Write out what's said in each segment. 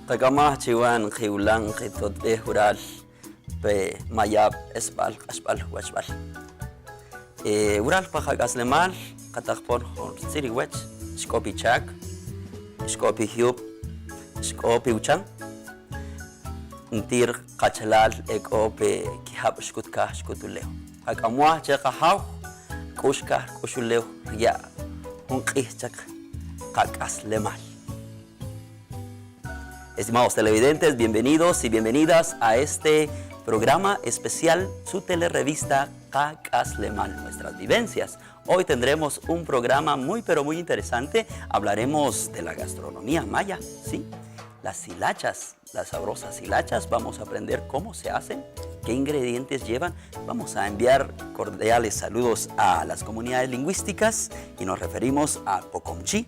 Takamah chiwan jiulan jitot jural pe mayab espal aspal huachbal. Ural pajagaslemal katakpon siriwech shkopi chak shkopi hiup shkopi uchan ntir kachalal ekope kihab shkutka shkutuleo akamwa chaqahaw kushka kushuleo ya unqih chak kakaslemal. Estimados televidentes, bienvenidos y bienvenidas a este programa especial, su telerevista Kakaslemal, nuestras vivencias. Hoy tendremos un programa muy pero muy interesante. Hablaremos de la gastronomía maya, ¿sí? Las hilachas, las sabrosas hilachas. Vamos a aprender cómo se hacen, qué ingredientes llevan. Vamos a enviar cordiales saludos a las comunidades lingüísticas y nos referimos a Pocomchi,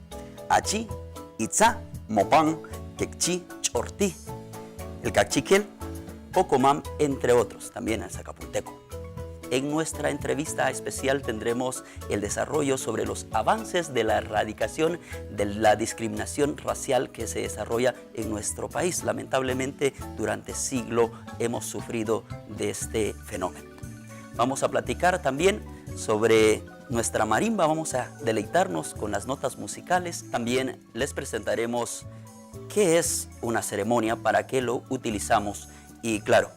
Achi, Itza, Mopán, Quechí, Chortí, el Cachiquel, Pocomam, entre otros, también el Zacapunteco. En nuestra entrevista especial tendremos el desarrollo sobre los avances de la erradicación de la discriminación racial que se desarrolla en nuestro país. Lamentablemente, durante siglos hemos sufrido de este fenómeno. Vamos a platicar también sobre nuestra marimba, vamos a deleitarnos con las notas musicales. También les presentaremos qué es una ceremonia, para qué lo utilizamos y claro,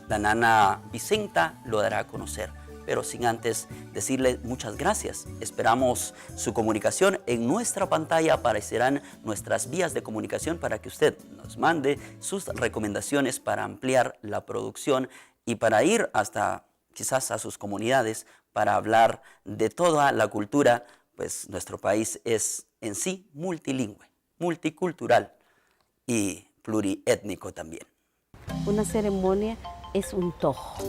la nana Vicenta lo dará a conocer, pero sin antes decirle muchas gracias. Esperamos su comunicación. En nuestra pantalla aparecerán nuestras vías de comunicación para que usted nos mande sus recomendaciones para ampliar la producción y para ir hasta quizás a sus comunidades para hablar de toda la cultura, pues nuestro país es en sí multilingüe, multicultural y pluriétnico también. Una ceremonia es un tojo,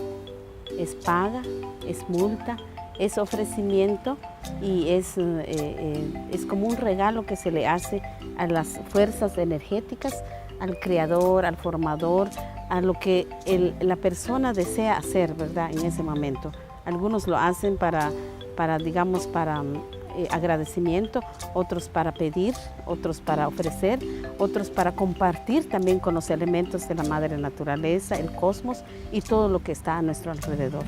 es paga, es multa, es ofrecimiento y es como un regalo que se le hace a las fuerzas energéticas, al creador, al formador, a lo que la persona desea hacer, ¿verdad? En ese momento. Algunos lo hacen para agradecimiento, otros para pedir, otros para ofrecer, otros para compartir también con los elementos de la madre naturaleza, el cosmos y todo lo que está a nuestro alrededor.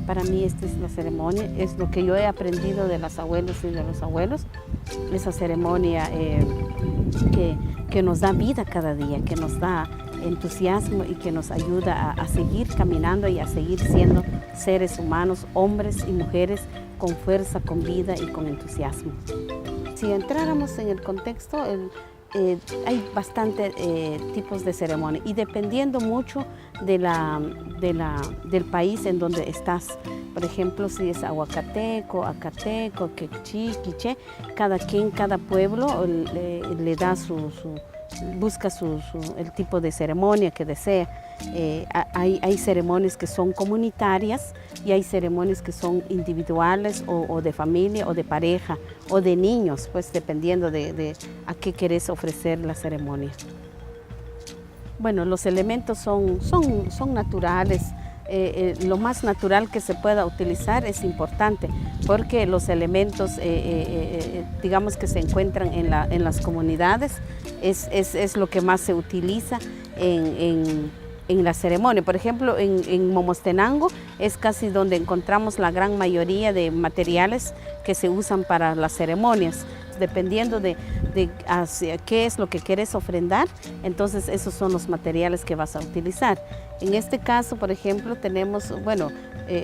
Para mí esta es la ceremonia, es lo que yo he aprendido de las abuelas y de los abuelos, esa ceremonia que nos da vida cada día, que nos da entusiasmo y que nos ayuda a seguir caminando y a seguir siendo seres humanos, hombres y mujeres con fuerza, con vida y con entusiasmo. Si entráramos en el contexto, hay bastantes tipos de ceremonia y dependiendo mucho del país en donde estás. Por ejemplo, si es aguacateco, acateco, quechí, quiché, cada pueblo le da busca el tipo de ceremonia que desea. Hay ceremonias que son comunitarias y hay ceremonias que son individuales o de familia o de pareja o de niños, pues dependiendo de a qué querés ofrecer la ceremonia. Bueno, los elementos son naturales. Lo más natural que se pueda utilizar es importante porque los elementos digamos que se encuentran en las comunidades es lo que más se utiliza en la ceremonia. Por ejemplo, en Momostenango es casi donde encontramos la gran mayoría de materiales que se usan para las ceremonias. Dependiendo de hacia qué es lo que quieres ofrendar, entonces esos son los materiales que vas a utilizar. En este caso, por ejemplo, tenemos,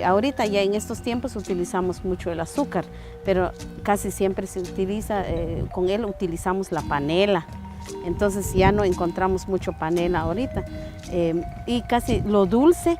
ahorita ya en estos tiempos utilizamos mucho el azúcar, pero casi siempre se utiliza, con él utilizamos la panela. Entonces ya no encontramos mucho panela ahorita. Y casi lo dulce,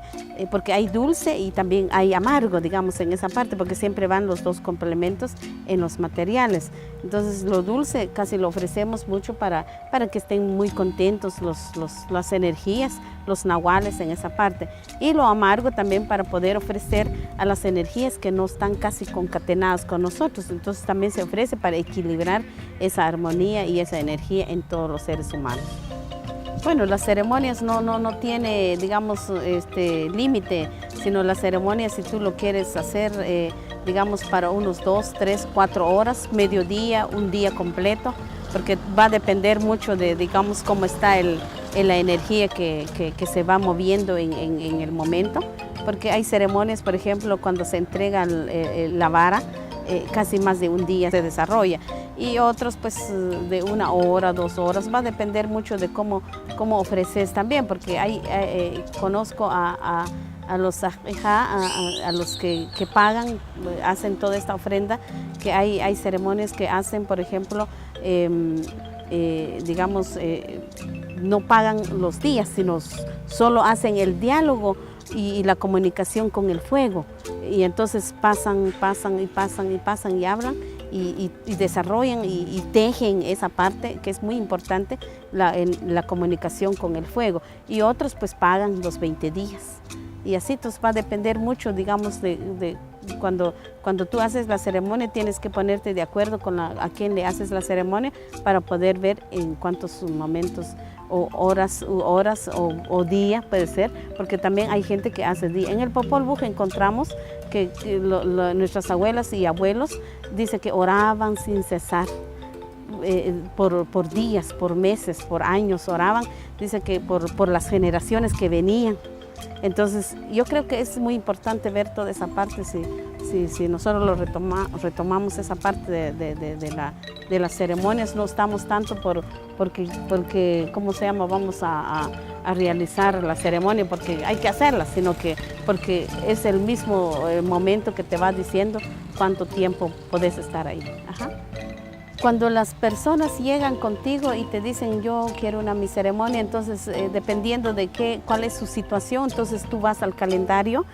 porque hay dulce y también hay amargo, digamos, en esa parte, porque siempre van los dos complementos en los materiales. Entonces lo dulce casi lo ofrecemos mucho para que estén muy contentos las energías, los nahuales en esa parte. Y lo amargo también para poder ofrecer a las energías que no están casi concatenadas con nosotros. Entonces también se ofrece para equilibrar esa armonía y esa energía en todos los seres humanos. Bueno, las ceremonias no tiene, digamos, límite, sino las ceremonias, si tú lo quieres hacer, digamos, para unos 2, 3, 4 horas, mediodía, un día completo, porque va a depender mucho de, digamos, cómo está en la energía que se va moviendo en el momento, porque hay ceremonias, por ejemplo, cuando se entrega la vara, casi más de un día se desarrolla, y otros pues de 1 hora, 2 horas, va a depender mucho de cómo ofreces también, porque conozco a los a los que pagan, hacen toda esta ofrenda, que hay ceremonias que hacen, por ejemplo, digamos, no pagan los días, sino solo hacen el diálogo y la comunicación con el fuego. Y entonces pasan y hablan y desarrollan y tejen esa parte que es muy importante, la comunicación con el fuego. Y otros pues pagan los 20 días. Y así entonces va a depender mucho, digamos, de cuando tú haces la ceremonia, tienes que ponerte de acuerdo con a quién le haces la ceremonia para poder ver en cuántos momentos o horas o día puede ser, porque también hay gente que hace día. En el Popol Vuh encontramos que nuestras abuelas y abuelos dicen que oraban sin cesar. Por días, por meses, por años oraban, dice que por las generaciones que venían. Entonces yo creo que es muy importante ver toda esa parte, si nosotros retomamos esa parte de las ceremonias, no estamos tanto porque ¿cómo se llama? Vamos a realizar la ceremonia porque hay que hacerla, sino que porque es el mismo momento que te va diciendo cuánto tiempo podés estar ahí. Ajá. Cuando las personas llegan contigo y te dicen yo quiero mi ceremonia, entonces dependiendo de cuál es su situación, entonces tú vas al calendario,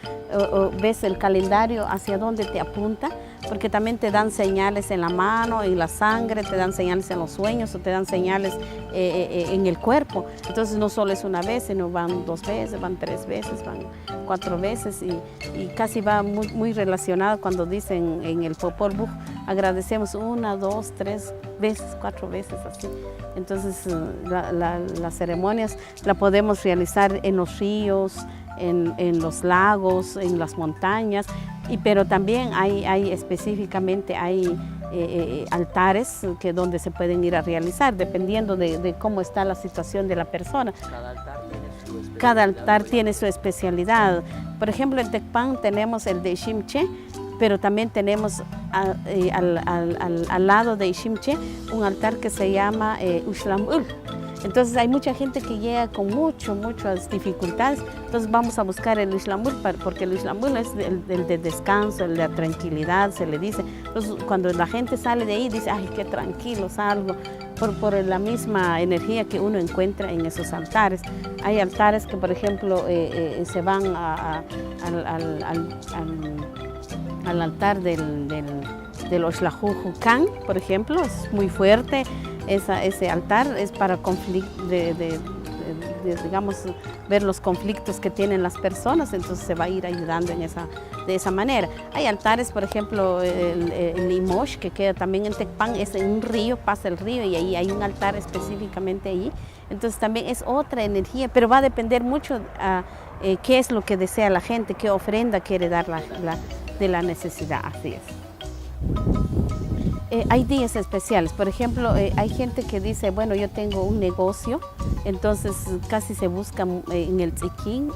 ves el calendario hacia dónde te apunta, porque también te dan señales en la mano, en la sangre, te dan señales en los sueños o te dan señales en el cuerpo. Entonces no solo es una vez, sino van 2 veces, van 3 veces, van 4 veces y casi va muy relacionado cuando dicen en el Popol Vuh, agradecemos 1, 2, 3 veces, 4 veces así. Entonces las ceremonias las podemos realizar en los ríos, en los lagos, en las montañas, pero también hay específicamente altares donde se pueden ir a realizar, dependiendo de cómo está la situación de la persona. Cada altar tiene su especialidad. Por ejemplo, en Tecpan tenemos el de Iximché, pero también tenemos al lado de Iximché un altar que se llama Uxlambul. Entonces hay mucha gente que llega con muchas dificultades, entonces vamos a buscar el Uxlambul, porque el Uxlambul es el de descanso, el de tranquilidad, se le dice. Entonces cuando la gente sale de ahí dice, ay, qué tranquilo salgo, por la misma energía que uno encuentra en esos altares. Hay altares que, por ejemplo, se van al altar del Oxlajujucan, por ejemplo, es muy fuerte. Ese altar es para digamos, ver los conflictos que tienen las personas, entonces se va a ir ayudando de esa manera. Hay altares, por ejemplo, el Imosh, que queda también en Tecpan, es en un río, pasa el río y ahí hay un altar específicamente ahí. Entonces también es otra energía, pero va a depender mucho qué es lo que desea la gente, qué ofrenda quiere dar de la necesidad, así es. Hay días especiales, por ejemplo, hay gente que dice, bueno, yo tengo un negocio, entonces casi se busca en el tzikin,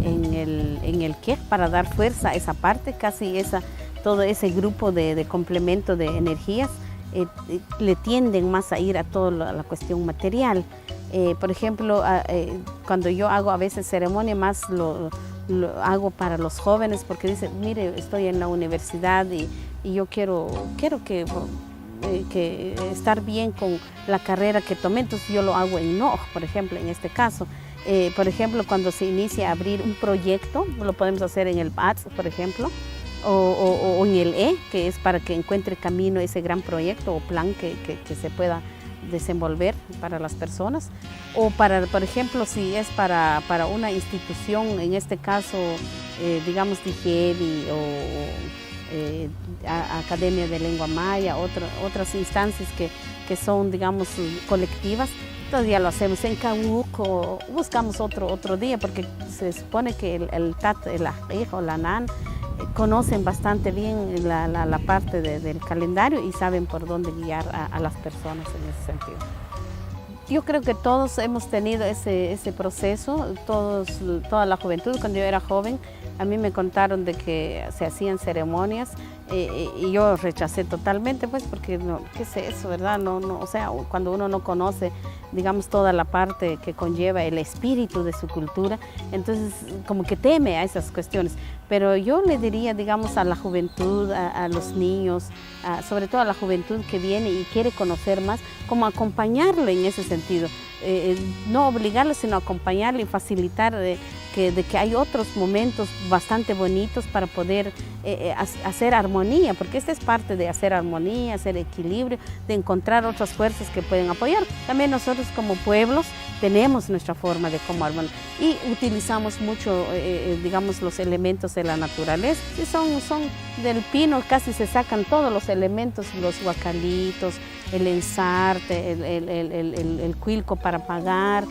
en el quej, para dar fuerza a esa parte, casi todo ese grupo de complemento de energías le tienden más a ir a toda la cuestión material. Por ejemplo, cuando yo hago a veces ceremonia, más lo hago para los jóvenes, porque dicen, mire, estoy en la universidad y yo quiero que estar bien con la carrera que tomé, entonces yo lo hago en Noj, por ejemplo, en este caso. Por ejemplo, cuando se inicia a abrir un proyecto, lo podemos hacer en el BATS, por ejemplo, o en el que es para que encuentre camino ese gran proyecto o plan que se pueda desenvolver para las personas, o por ejemplo, si es para una institución, en este caso, digamos, DIGELI o Academia de Lengua Maya, otras instancias que son, digamos, colectivas, entonces ya lo hacemos en Cahuc o buscamos otro día, porque se supone que el TAT, el Ajij o la NAN conocen bastante bien la parte del calendario y saben por dónde guiar a las personas en ese sentido. Yo creo que todos hemos tenido ese proceso, toda la juventud. Cuando yo era joven, a mí me contaron de que se hacían ceremonias y yo rechacé totalmente, pues, porque no, ¿qué es eso, verdad? No, o sea, cuando uno no conoce, digamos, toda la parte que conlleva el espíritu de su cultura, entonces como que teme a esas cuestiones. Pero yo le diría, digamos, a la juventud, a los niños, sobre todo a la juventud que viene y quiere conocer más, como acompañarle en ese sentido. No obligarle, sino acompañarle y facilitar de que hay otros momentos bastante bonitos para poder hacer armonía, porque esta es parte de hacer armonía, hacer equilibrio, de encontrar otras fuerzas que pueden apoyar. También nosotros como pueblos tenemos nuestra forma de cómo armonizar y utilizamos mucho, digamos, los elementos de la naturaleza. Y son del pino, casi se sacan todos los elementos, los guacalitos, el ensarte, el cuilco para pagar,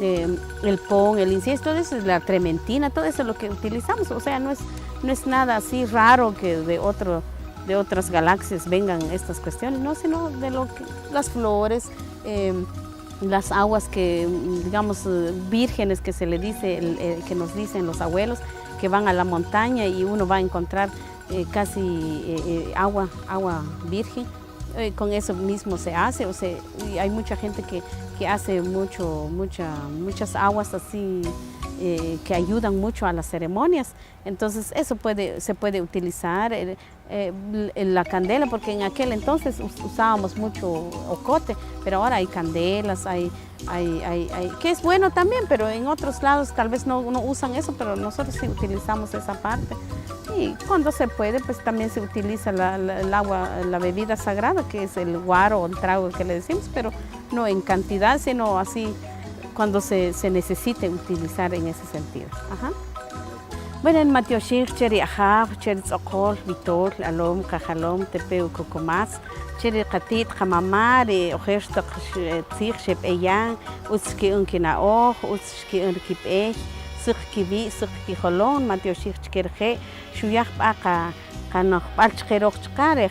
el pon, el incienso, todo eso es la trementina, todo eso es lo que utilizamos. O sea, no es nada así raro que de otras galaxias vengan estas cuestiones, no, sino de las flores, las aguas que, digamos, vírgenes que se le dice, que nos dicen los abuelos, que van a la montaña y uno va a encontrar casi agua virgen. Con eso mismo se hace, o sea, y hay mucha gente que hace muchas aguas así que ayudan mucho a las ceremonias. Entonces eso se puede utilizar la candela, porque en aquel entonces usábamos mucho ocote, pero ahora hay candelas, hay que es bueno también, pero en otros lados tal vez no usan eso, pero nosotros sí utilizamos esa parte. Y cuando se puede, pues también se utiliza el agua, la bebida sagrada, que es el guaro o el trago que le decimos, pero no en cantidad, sino así cuando se necesite utilizar en ese sentido. Ajá. Bueno, en Matioshir, Cheri Ajab, Cheri Tzokol, Vitol, Alom, Cajalom, Tepeu, Cocomas, Cheri Katit, Hamamar, Ojer Tzich, Shep Eyan, Utski Unkinaoj, Utski Unkipej, Sukkibi, Sukkijolon, Matioshir Chkerje, Shuyach Baka, Kanok Balchkerok Chkare,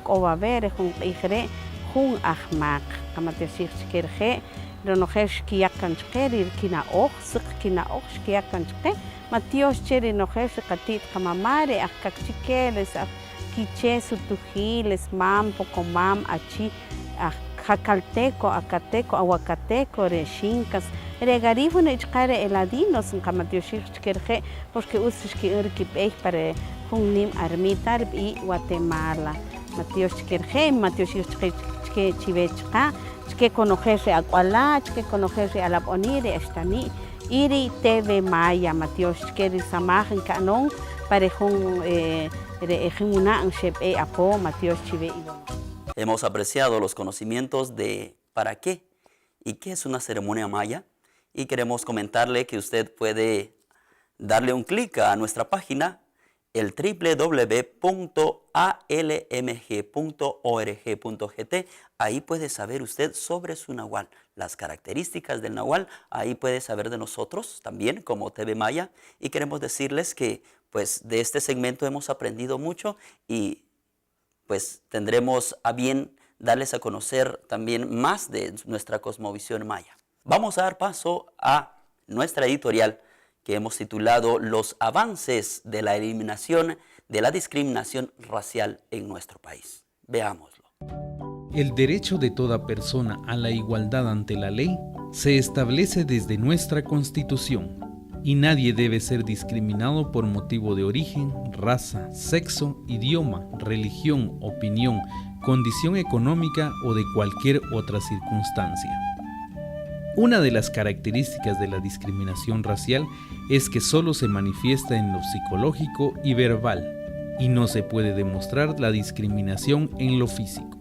Ovaver, Jun Igre, Jun Ahmak, Matioshir Chkerje, Ronojesh Kiakan Chker, Kinaoj, Sukkinaoj, Kiakan Chker, Matios Cheri Nojesh Katit, Hamamare, Akakchikeles, Kiche, Sutujiles, Mam, Pocomam, Achi, Jacalteco, Acateco, Aguacateco, Rechincas, Regarifun Ichkare Eladinos, en Camatioshir Chkerje, porque Usishki Urkipej para Jungnim Armitar y Guatemala. Matios Chkerje, Matioshir Chivechka, Chke Conojeje Aguala, Chke Conojeje Alabonire, Estani, Iri TV Maya, Matios Chkeri Samajen Canon, para Jungunan Shepe Apo, Matios Chive. Hemos apreciado los conocimientos de para qué y qué es una ceremonia maya, y queremos comentarle que usted puede darle un clic a nuestra página, el www.almg.org.gt. Ahí puede saber usted sobre su nahual, las características del nahual. Ahí puede saber de nosotros también como TV Maya, y queremos decirles que pues de este segmento hemos aprendido mucho, y pues tendremos a bien darles a conocer también más de nuestra cosmovisión maya. Vamos a dar paso a nuestra editorial que hemos titulado Los avances de la eliminación de la discriminación racial en nuestro país. Veámoslo. El derecho de toda persona a la igualdad ante la ley se establece desde nuestra Constitución, y nadie debe ser discriminado por motivo de origen, raza, sexo, idioma, religión, opinión, condición económica o de cualquier otra circunstancia. Una de las características de la discriminación racial es que solo se manifiesta en lo psicológico y verbal, y no se puede demostrar la discriminación en lo físico.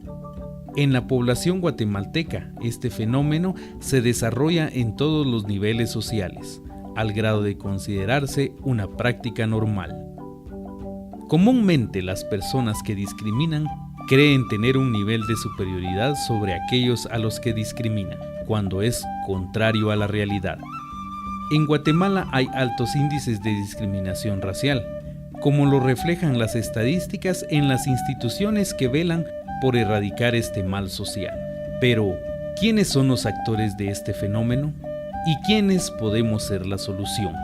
En la población guatemalteca, este fenómeno se desarrolla en todos los niveles sociales, al grado de considerarse una práctica normal. Comúnmente las personas que discriminan creen tener un nivel de superioridad sobre aquellos a los que discriminan, cuando es contrario a la realidad. En Guatemala hay altos índices de discriminación racial, como lo reflejan las estadísticas en las instituciones que velan por erradicar este mal social. Pero, ¿Quiénes son los actores de este fenómeno? ¿Y quiénes podemos ser la solución?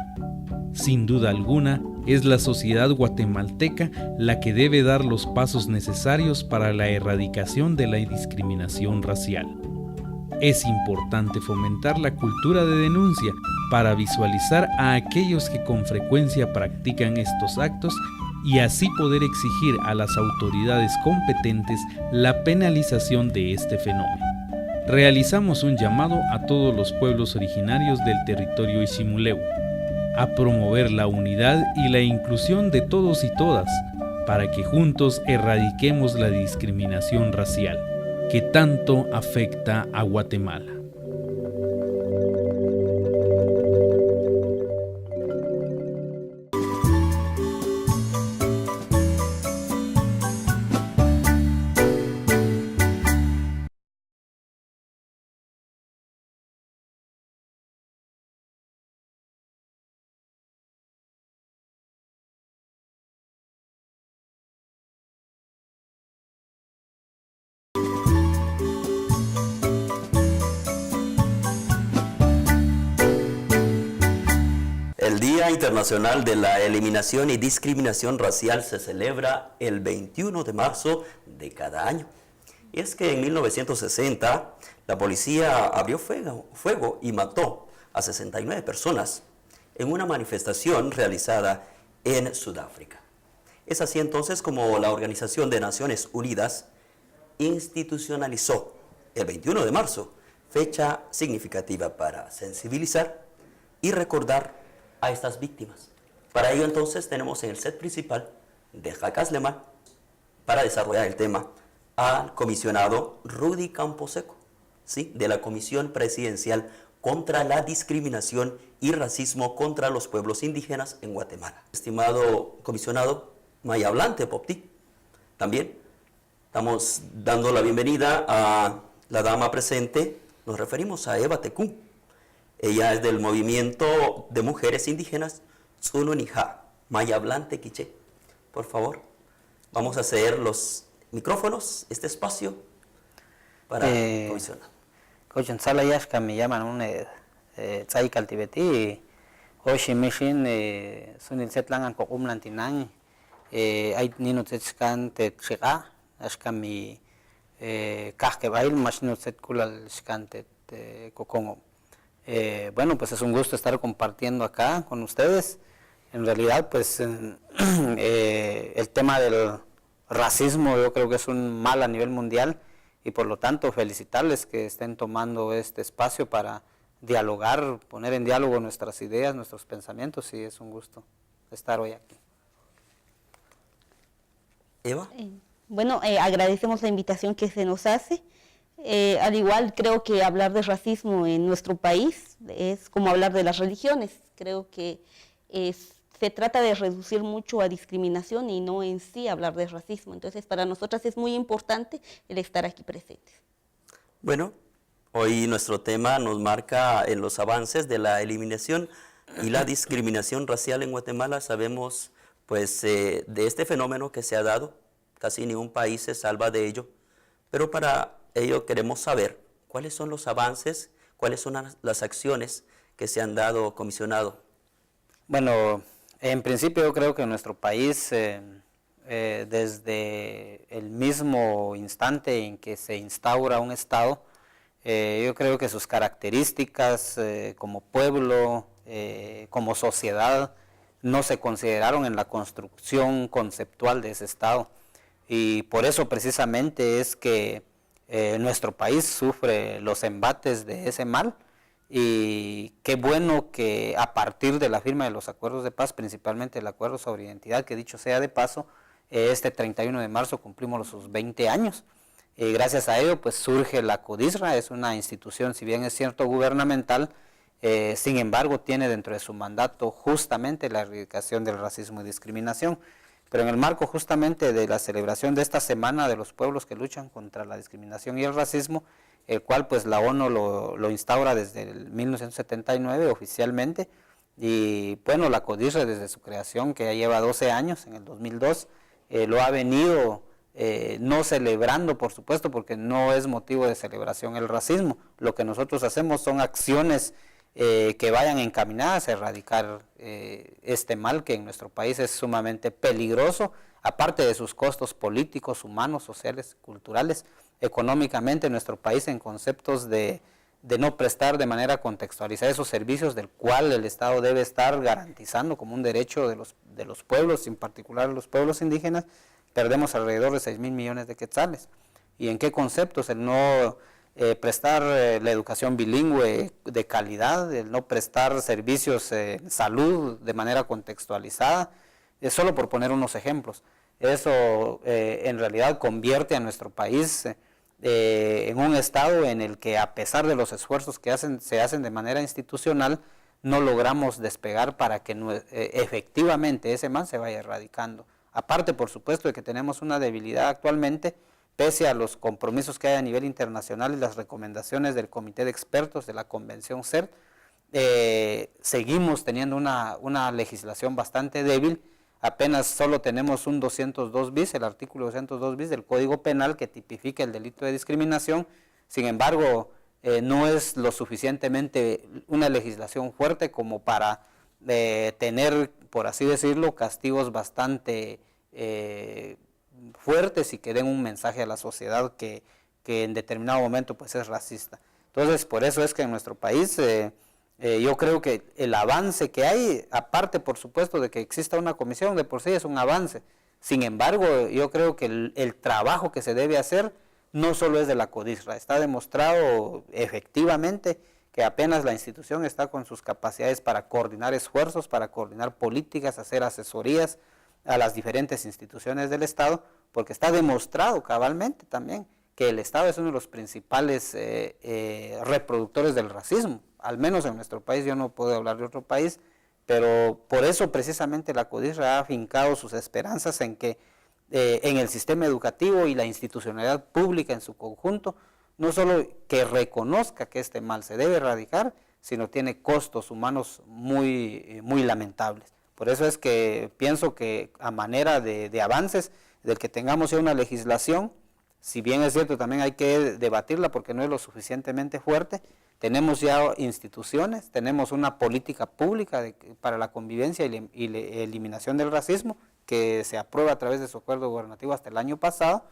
Sin duda alguna, es la sociedad guatemalteca la que debe dar los pasos necesarios para la erradicación de la discriminación racial. Es importante fomentar la cultura de denuncia para visualizar a aquellos que con frecuencia practican estos actos y así poder exigir a las autoridades competentes la penalización de este fenómeno. Realizamos un llamado a todos los pueblos originarios del territorio Isimuleu a promover la unidad y la inclusión de todos y todas para que juntos erradiquemos la discriminación racial que tanto afecta a Guatemala. El Día Internacional de la Eliminación y Discriminación Racial se celebra el 21 de marzo de cada año. Y es que en 1960 la policía abrió fuego y mató a 69 personas en una manifestación realizada en Sudáfrica. Es así entonces como la Organización de Naciones Unidas institucionalizó el 21 de marzo, fecha significativa para sensibilizar y recordar a estas víctimas. Para ello entonces tenemos en el set principal de Jacasleman, para desarrollar el tema, al comisionado Rudy Camposeco, ¿sí?, de la Comisión Presidencial contra la Discriminación y Racismo contra los Pueblos Indígenas en Guatemala. Estimado comisionado Mayablante Popti, también estamos dando la bienvenida a la dama presente, nos referimos a Eva Tecún. Ella es del movimiento de mujeres indígenas Tsununija, Mayablante Quiché. Por favor, vamos a ceder los micrófonos, este espacio, para comisionar. Cochon Salayashka me llaman un Tsaikal Tibeti, Oshi Mishin, Sunil Setlangan Kokumlantinang, hay Nino Tsetskan Tetchega, Ashkami Kajkebail, Mashnut Setkulal Shkantet Kokongo. Bueno, pues es un gusto estar compartiendo acá con ustedes. En realidad, pues el tema del racismo yo creo que es un mal a nivel mundial y por lo tanto felicitarles que estén tomando este espacio para dialogar, poner en diálogo nuestras ideas, nuestros pensamientos, y es un gusto estar hoy aquí. Eva. Bueno, agradecemos la invitación que se nos hace. Al igual, creo que hablar de racismo en nuestro país es como hablar de las religiones. Creo que se trata de reducir mucho a discriminación y no en sí hablar de racismo. Entonces, para nosotras es muy importante el estar aquí presentes. Bueno, hoy nuestro tema nos marca en los avances de la eliminación y la discriminación racial en Guatemala. Sabemos, pues, de este fenómeno que se ha dado. Casi ningún país se salva de ello. Pero para ello queremos saber cuáles son los avances, cuáles son las acciones que se han dado, comisionado. Bueno, en principio yo creo que en nuestro país, desde el mismo instante en que se instaura un Estado, yo creo que sus características como pueblo, como sociedad, no se consideraron en la construcción conceptual de ese Estado. Y por eso precisamente es que nuestro país sufre los embates de ese mal, y qué bueno que a partir de la firma de los acuerdos de paz, principalmente el acuerdo sobre identidad, que dicho sea de paso, este 31 de marzo cumplimos los 20 años. Gracias a ello pues surge la CODISRA, es una institución, si bien es cierto, gubernamental, sin embargo tiene dentro de su mandato justamente la erradicación del racismo y discriminación. Pero en el marco justamente de la celebración de esta Semana de los Pueblos que Luchan contra la Discriminación y el Racismo, el cual pues la ONU lo instaura desde el 1979 oficialmente, y bueno, la CODISRA desde su creación, que ya lleva 12 años, en el 2002, lo ha venido no celebrando, por supuesto, porque no es motivo de celebración el racismo. Lo que nosotros hacemos son acciones que vayan encaminadas a erradicar este mal que en nuestro país es sumamente peligroso, aparte de sus costos políticos, humanos, sociales, culturales, económicamente nuestro país en conceptos de no prestar de manera contextualizada esos servicios del cual el Estado debe estar garantizando como un derecho de los pueblos, en particular los pueblos indígenas, perdemos alrededor de 6.000 millones de quetzales. ¿Y en qué conceptos? El no prestar la educación bilingüe de calidad, el no prestar servicios de salud de manera contextualizada, solo por poner unos ejemplos. Eso en realidad convierte a nuestro país en un estado en el que, a pesar de los esfuerzos que se hacen de manera institucional, no logramos despegar para que efectivamente ese mal se vaya erradicando. Aparte, por supuesto, de que tenemos una debilidad actualmente, pese a los compromisos que hay a nivel internacional y las recomendaciones del Comité de Expertos de la Convención CERT, seguimos teniendo una legislación bastante débil. Apenas solo tenemos un 202 bis, el artículo 202 bis del Código Penal que tipifica el delito de discriminación. Sin embargo, no es lo suficientemente una legislación fuerte como para tener, por así decirlo, castigos bastante fuertes y que den un mensaje a la sociedad que en determinado momento pues es racista. Entonces, por eso es que en nuestro país yo creo que el avance que hay, aparte por supuesto de que exista una comisión, de por sí es un avance. Sin embargo, yo creo que el trabajo que se debe hacer no solo es de la CODISRA, está demostrado efectivamente que apenas la institución está con sus capacidades para coordinar esfuerzos, para coordinar políticas, hacer asesorías a las diferentes instituciones del Estado, porque está demostrado cabalmente también que el Estado es uno de los principales reproductores del racismo, al menos en nuestro país. Yo no puedo hablar de otro país, pero por eso precisamente la CODISRA ha afincado sus esperanzas en que en el sistema educativo y la institucionalidad pública en su conjunto, no solo que reconozca que este mal se debe erradicar, sino tiene costos humanos muy lamentables. Por eso es que pienso que a manera de avances, del que tengamos ya una legislación, si bien es cierto también hay que debatirla porque no es lo suficientemente fuerte, tenemos ya instituciones, tenemos una política pública para la convivencia y la eliminación del racismo que se aprueba a través de su acuerdo gubernativo hasta el año pasado.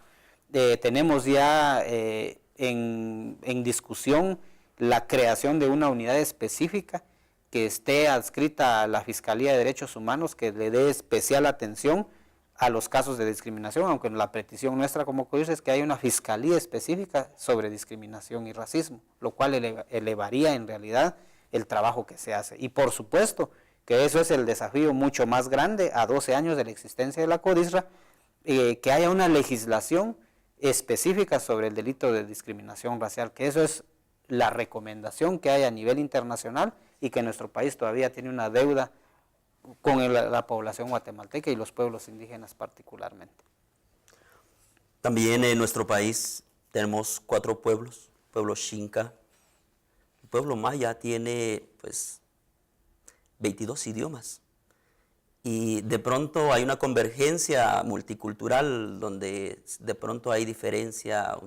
Tenemos ya en discusión la creación de una unidad específica que esté adscrita a la Fiscalía de Derechos Humanos, que le dé especial atención a los casos de discriminación, aunque la petición nuestra como CODISRA es que haya una fiscalía específica sobre discriminación y racismo, lo cual elevaría en realidad el trabajo que se hace. Y por supuesto que eso es el desafío mucho más grande a 12 años de la existencia de la CODISRA, que haya una legislación específica sobre el delito de discriminación racial, que eso es la recomendación que hay a nivel internacional y que nuestro país todavía tiene una deuda con la población guatemalteca y los pueblos indígenas particularmente. También en nuestro país tenemos 4 pueblos, pueblo Xinca. El pueblo maya tiene pues 22 idiomas y de pronto hay una convergencia multicultural donde de pronto hay diferencia,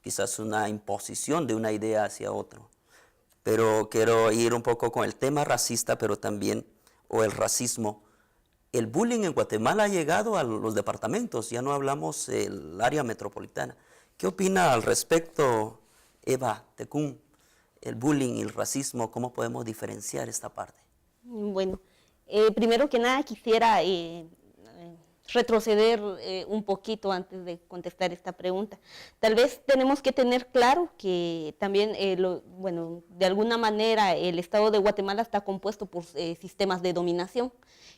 quizás una imposición de una idea hacia otro. Pero quiero ir un poco con el tema racista, pero también o el racismo. El bullying en Guatemala ha llegado a los departamentos, ya no hablamos del área metropolitana. ¿Qué opina al respecto, Eva Tecún? El bullying y el racismo, ¿cómo podemos diferenciar esta parte? Bueno, primero que nada quisiera retroceder un poquito antes de contestar esta pregunta. Tal vez tenemos que tener claro que también, de alguna manera el Estado de Guatemala está compuesto por sistemas de dominación.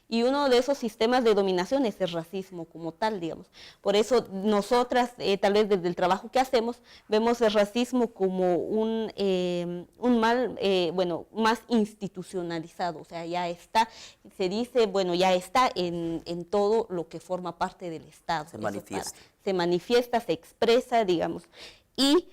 Y uno de esos sistemas de dominación es el racismo como tal, digamos. Por eso nosotras, tal vez desde el trabajo que hacemos, vemos el racismo como un mal, más institucionalizado. O sea, ya está, se dice, ya está en todo lo que forma parte del Estado. Se manifiesta. Se manifiesta, se expresa, digamos. Y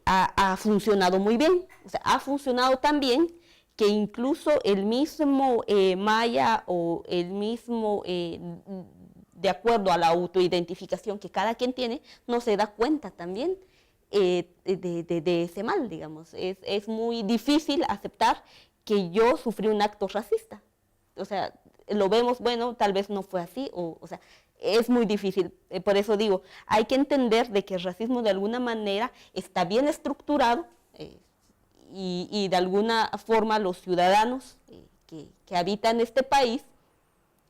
ha funcionado muy bien. O sea, ha funcionado tan bien que incluso el mismo maya o el mismo de acuerdo a la autoidentificación que cada quien tiene, no se da cuenta también de ese mal, digamos. Es muy difícil aceptar que yo sufrí un acto racista. O sea, lo vemos, bueno, tal vez no fue así, o sea, es muy difícil. Por eso digo, hay que entender de que el racismo de alguna manera está bien estructurado y de alguna forma los ciudadanos que habitan este país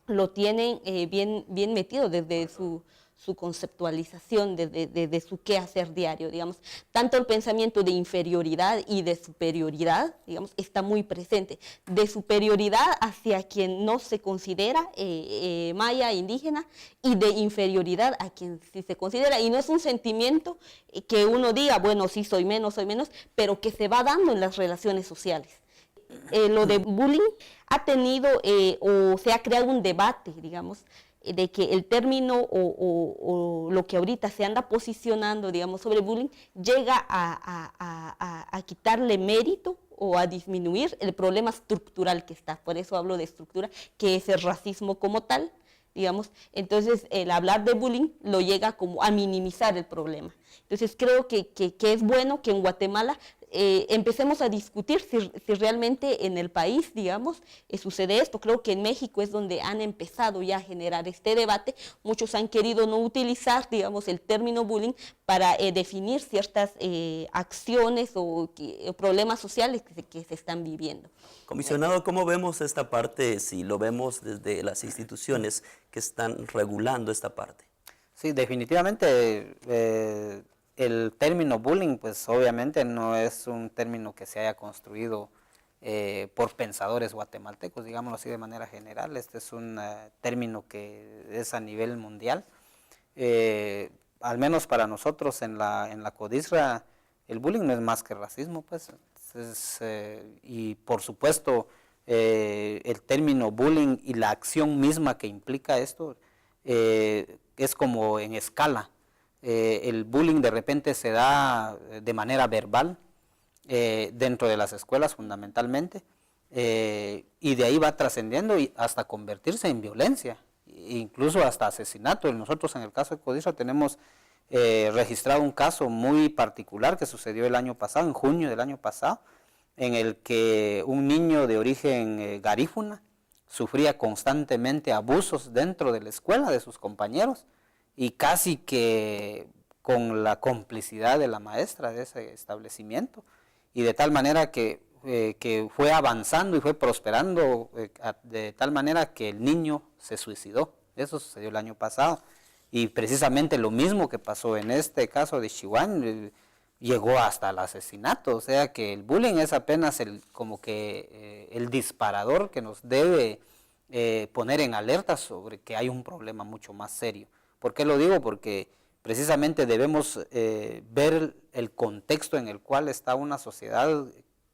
lo tienen bien metido desde su conceptualización, desde su quehacer diario, digamos. Tanto el pensamiento de inferioridad y de superioridad, digamos, está muy presente. De superioridad hacia quien no se considera maya, indígena, y de inferioridad a quien sí se considera. Y no es un sentimiento que uno diga, bueno, sí soy menos, pero que se va dando en las relaciones sociales. Lo de bullying ha tenido o se ha creado un debate, digamos, de que el término o lo que ahorita se anda posicionando, digamos, sobre bullying, llega a quitarle mérito o a disminuir el problema estructural que está. Por eso hablo de estructura, que es el racismo como tal, digamos. Entonces, el hablar de bullying lo llega como a minimizar el problema. Entonces, creo que es bueno que en Guatemala empecemos a discutir si realmente en el país, digamos, sucede esto. Creo que en México es donde han empezado ya a generar este debate. Muchos han querido no utilizar, digamos, el término bullying para definir ciertas acciones o problemas sociales que se están viviendo. Comisionado, ¿cómo vemos esta parte, si lo vemos desde las instituciones que están regulando esta parte? Sí, definitivamente el término bullying, pues obviamente no es un término que se haya construido por pensadores guatemaltecos, digámoslo así de manera general. Este es un término que es a nivel mundial. Al menos para nosotros en la CODISRA, el bullying no es más que racismo, pues. Y por supuesto, el término bullying y la acción misma que implica esto es como en escala. El bullying de repente se da de manera verbal dentro de las escuelas fundamentalmente y de ahí va trascendiendo hasta convertirse en violencia, incluso hasta asesinato. Nosotros en el caso de CODISRA tenemos registrado un caso muy particular que sucedió el año pasado, en junio del año pasado, en el que un niño de origen garífuna sufría constantemente abusos dentro de la escuela de sus compañeros, y casi que con la complicidad de la maestra de ese establecimiento, y de tal manera que fue avanzando y fue prosperando de tal manera que el niño se suicidó. Eso sucedió el año pasado, y precisamente lo mismo que pasó en este caso de Chihuahua llegó hasta el asesinato. O sea que el bullying es apenas el disparador que nos debe poner en alerta sobre que hay un problema mucho más serio. ¿Por qué lo digo? Porque precisamente debemos ver el contexto en el cual está una sociedad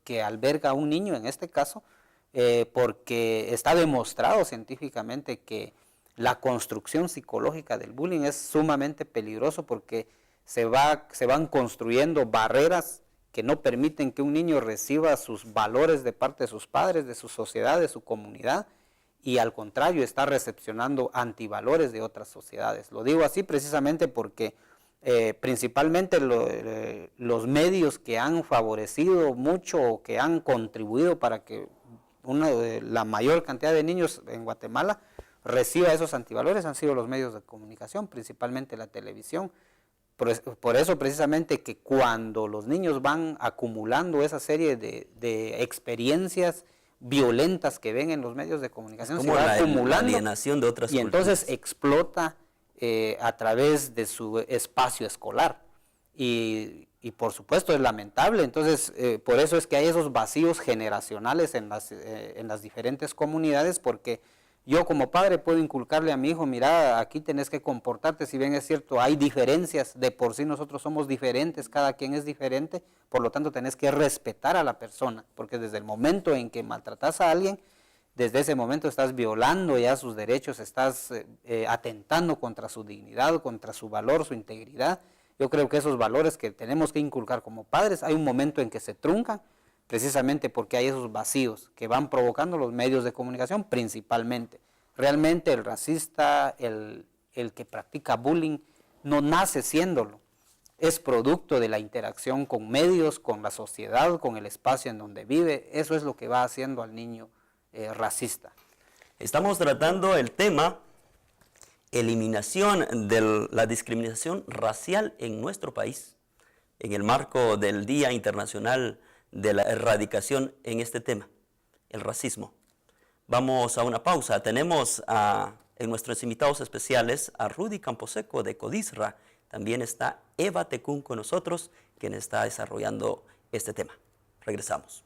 que alberga a un niño, en este caso, porque está demostrado científicamente que la construcción psicológica del bullying es sumamente peligroso, porque se van construyendo barreras que no permiten que un niño reciba sus valores de parte de sus padres, de su sociedad, de su comunidad, y al contrario está recepcionando antivalores de otras sociedades. Lo digo así precisamente porque principalmente los medios que han favorecido mucho o que han contribuido para que la mayor cantidad de niños en Guatemala reciba esos antivalores han sido los medios de comunicación, principalmente la televisión. Por eso precisamente que cuando los niños van acumulando esa serie de experiencias violentas que ven en los medios de comunicación, como se va acumulando, la acumulando alienación de otras y culturas. Entonces explota a través de su espacio escolar y por supuesto es lamentable. Entonces por eso es que hay esos vacíos generacionales en las diferentes comunidades, porque yo como padre puedo inculcarle a mi hijo, mira, aquí tenés que comportarte, si bien es cierto, hay diferencias, de por sí nosotros somos diferentes, cada quien es diferente, por lo tanto tenés que respetar a la persona, porque desde el momento en que maltratas a alguien, desde ese momento estás violando ya sus derechos, estás atentando contra su dignidad, contra su valor, su integridad. Yo creo que esos valores que tenemos que inculcar como padres, hay un momento en que se truncan, precisamente porque hay esos vacíos que van provocando los medios de comunicación principalmente. Realmente el racista, el el que practica bullying no nace siéndolo, es producto de la interacción con medios, con la sociedad, con el espacio en donde vive. Eso es lo que va haciendo al niño racista. Estamos tratando el tema eliminación de la discriminación racial en nuestro país, en el marco del Día Internacional de la Erradicación en este tema, el racismo. Vamos a una pausa. Tenemos en nuestros invitados especiales a Rudy Camposeco de Codisra. También está Eva Tecún con nosotros, quien está desarrollando este tema. Regresamos.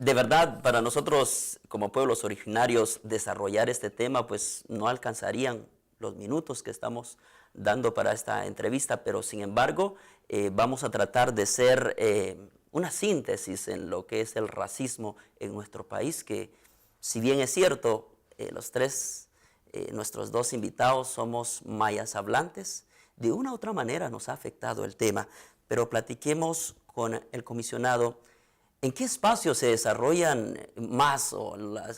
De verdad, para nosotros como pueblos originarios desarrollar este tema, pues no alcanzarían los minutos que estamos dando para esta entrevista, pero sin embargo vamos a tratar de ser una síntesis en lo que es el racismo en nuestro país, que si bien es cierto, nuestros dos invitados somos mayas hablantes, de una u otra manera nos ha afectado el tema, pero platiquemos con el comisionado. ¿En qué espacios se desarrollan más